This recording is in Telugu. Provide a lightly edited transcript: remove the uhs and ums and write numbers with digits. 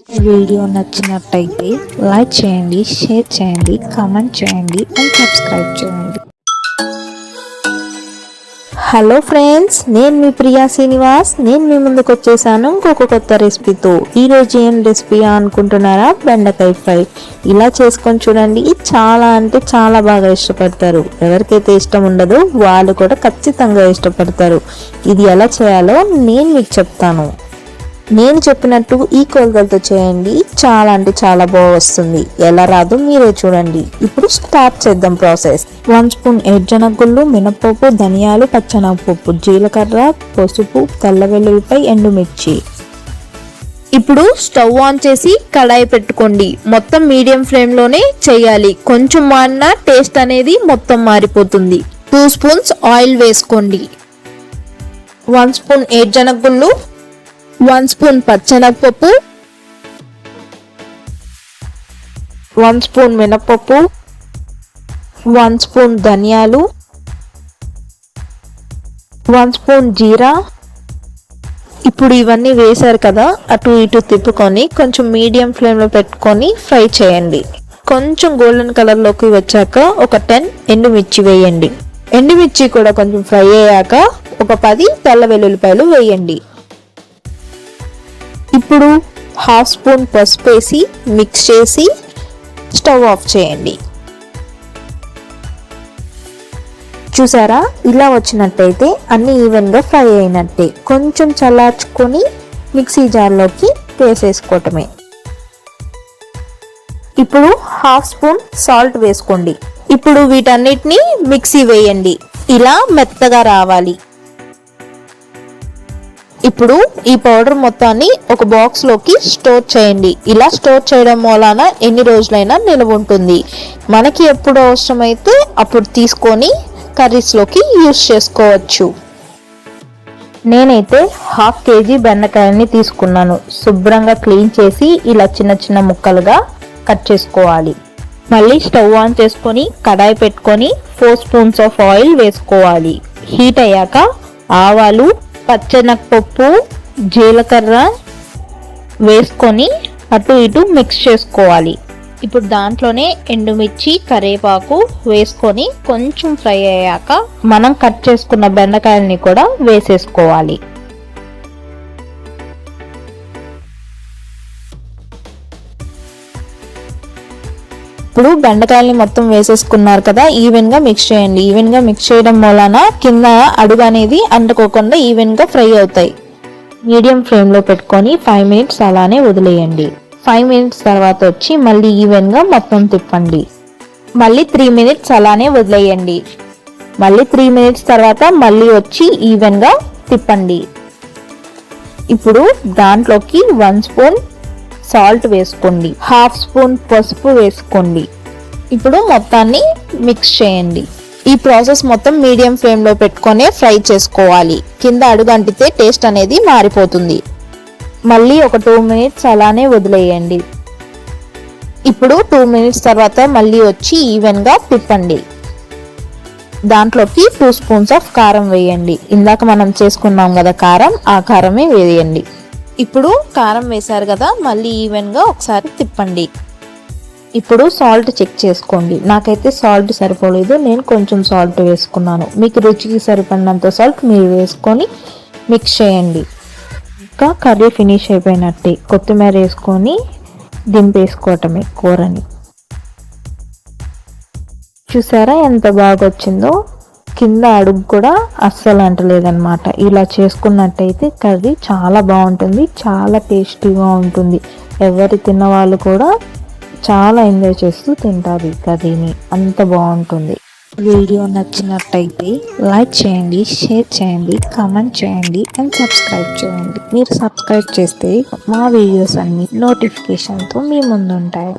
వీడియో నచ్చినట్టయితే లైక్ చేయండి, షేర్ చేయండి, కామెంట్ చేయండి అండ్ సబ్స్క్రైబ్ చేయండి. హలో ఫ్రెండ్స్, నేను మీ ప్రియా శ్రీనివాస్. నేను మీ ముందుకు వచ్చేసాను ఇంకొక కొత్త రెసిపీతో. ఈరోజు ఏం రెసిపీ అనుకుంటున్నారా? బెండకాయ ఫ్రై. ఇలా చేసుకొని చూడండి, చాలా అంటే చాలా బాగా ఇష్టపడతారు. ఎవరికైతే ఇష్టం ఉండదో వాళ్ళు కూడా ఖచ్చితంగా ఇష్టపడతారు. ఇది ఎలా చేయాలో నేను మీకు చెప్తాను. నేను చెప్పినట్టు ఈ కొలతలతో చేయండి, చాలా అంటే చాలా బాగా వస్తుంది. ఎలా రాదు మీరే చూడండి. ఇప్పుడు స్టార్ట్ చేద్దాం ప్రాసెస్. 1 స్పూన్ ఏడ్జనగుళ్ళు, మినపప్పు, ధనియాలు, పచ్చనపప్పు, జీలకర్ర, పసుపు, తెల్ల వెల్లుల్లిపై, ఎండుమిర్చి. ఇప్పుడు స్టవ్ ఆన్ చేసి కడాయి పెట్టుకోండి. మొత్తం మీడియం ఫ్లేమ్ లోనే చేయాలి. కొంచెం మారినా టేస్ట్ అనేది మొత్తం మారిపోతుంది. 2 స్పూన్స్ ఆయిల్ వేసుకోండి. 1 స్పూన్ ఏడ్జనగుళ్ళు, 1 స్పూన్ పచ్చనపప్పు, 1 స్పూన్ మినపప్పు, 1 స్పూన్ ధనియాలు, 1 స్పూన్ జీరా. ఇప్పుడు ఇవన్నీ వేశారు కదా, అటు ఇటు తిప్పుకొని కొంచెం మీడియం ఫ్లేమ్లో పెట్టుకొని ఫ్రై చేయండి. కొంచెం గోల్డెన్ కలర్లోకి వచ్చాక ఒక 10 ఎండుమిర్చి వేయండి. ఎండుమిర్చి కూడా కొంచెం ఫ్రై అయ్యాక ఒక 10 తెల్ల వెల్లుల్లిపాయలు వేయండి. ఇప్పుడు 1/2 స్పూన్ పసుపు వేసి మిక్స్ చేసి స్టవ్ ఆఫ్ చేయండి. చూసారా, ఇలా వచ్చినట్టయితే అన్ని ఈవెన్గా ఫ్రై అయినట్టే. కొంచెం చల్లార్చుకొని మిక్సీ జార్లోకి వేసేసుకోవటమే. ఇప్పుడు 1/2 స్పూన్ సాల్ట్ వేసుకోండి. ఇప్పుడు వీటన్నిటిని మిక్సీ వేయండి. ఇలా మెత్తగా రావాలి. ఇప్పుడు ఈ పౌడర్ మొత్తాన్ని ఒక బాక్స్ లోకి స్టోర్ చేయండి. ఇలా స్టోర్ చేయడం వలన ఎన్ని రోజులైనా నిల్వ ఉంటుంది. మనకి ఎప్పుడు అవసరమైతే అప్పుడు తీసుకొని కర్రీస్ లోకి యూస్ చేసుకోవచ్చు. నేనైతే 1/2 కేజీ బెండకాయల్ని తీసుకున్నాను. శుభ్రంగా క్లీన్ చేసి ఇలా చిన్న చిన్న ముక్కలుగా కట్ చేసుకోవాలి. మళ్ళీ స్టవ్ ఆన్ చేసుకొని కడాయి పెట్టుకొని 4 స్పూన్స్ ఆఫ్ ఆయిల్ వేసుకోవాలి. హీట్ అయ్యాక ఆవాలు, పచ్చెనగపప్పు, జీలకర్ర వేసుకొని అటు ఇటు మిక్స్ చేసుకోవాలి. ఇప్పుడు దాంట్లోనే ఎండుమిర్చి, కరివేపాకు వేసుకొని కొంచెం ఫ్రై అయ్యాక మనం కట్ చేసుకున్న బెండకాయల్ని కూడా వేసేసుకోవాలి. ఇప్పుడు బెండకాయల్ని మొత్తం వేసేసుకున్నారు కదా, ఈవెన్ గా మిక్స్ చేయండి. ఈవెన్ గా మిక్స్ చేయడం వలన కింద అడుగు అనేది అంటుకోకుండా ఈవెన్ గా ఫ్రై అవుతాయి. మీడియం ఫ్లేమ్ లో పెట్టుకొని 5 మినిట్స్ అలానే వదిలేయండి. 5 మినిట్స్ తర్వాత వచ్చి మళ్ళీ ఈవెన్ గా మొత్తం తిప్పండి. మళ్ళీ 3 మినిట్స్ అలానే వదిలేయండి. మళ్ళీ 3 మినిట్స్ తర్వాత మళ్ళీ వచ్చి ఈవెన్ గా తిప్పండి. ఇప్పుడు దాంట్లోకి 1 స్పూన్ సాల్ట్ వేసుకోండి. 1/2 స్పూన్ పసుపు వేసుకోండి. ఇప్పుడు మొత్తాన్ని మిక్స్ చేయండి. ఈ ప్రాసెస్ మొత్తం మీడియం ఫ్లేమ్ లో పెట్టుకొని ఫ్రై చేసుకోవాలి. కింద అడుగు అంటితే టేస్ట్ అనేది మారిపోతుంది. మళ్ళీ ఒక 2 మినిట్స్ అలానే వదిలేయండి. ఇప్పుడు 2 మినిట్స్ తర్వాత మళ్ళీ వచ్చి ఈవెన్ గా తిప్పండి. దాంట్లోకి 2 స్పూన్స్ ఆఫ్ కారం వేయండి. ఇందాక మనం చేసుకున్నాం కదా కారం, ఆ కారమే వేయండి. ఇప్పుడు కారం వేశారు కదా, మళ్ళీ ఈవెన్ గా ఒకసారి తిప్పండి. ఇప్పుడు సాల్ట్ చెక్ చేసుకోండి. నాకైతే సాల్ట్ సరిపోలేదు, నేను కొంచెం సాల్ట్ వేసుకున్నాను. మీకు రుచికి సరిపడినంత సాల్ట్ మీరు వేసుకొని మిక్స్ చేయండి. ఇంకా కర్రీ ఫినిష్ అయిపోయినట్టే. కొత్తిమీర వేసుకొని దింపేసుకోవటమే కూరని. చూసారా ఎంత బాగా వచ్చిందో? కింద అడుగు కూడా అస్సలు అంటలేదన్నమాట. ఇలా చేసుకున్నట్టయితే కర్రీ చాలా బాగుంటుంది, చాలా టేస్టీగా ఉంటుంది. ఎవరు తిన్న వాళ్ళు కూడా చాలా ఎంజాయ్ చేస్తూ తింటారు ఈ కర్రీని. అంత బాగుంటుంది. వీడియో నచ్చినట్టయితే లైక్ చేయండి, షేర్ చేయండి, కామెంట్ చేయండి అండ్ సబ్స్క్రైబ్ చేయండి. మీరు సబ్స్క్రైబ్ చేస్తే మా వీడియోస్ అన్ని నోటిఫికేషన్తో మీ ముందు ఉంటాయి.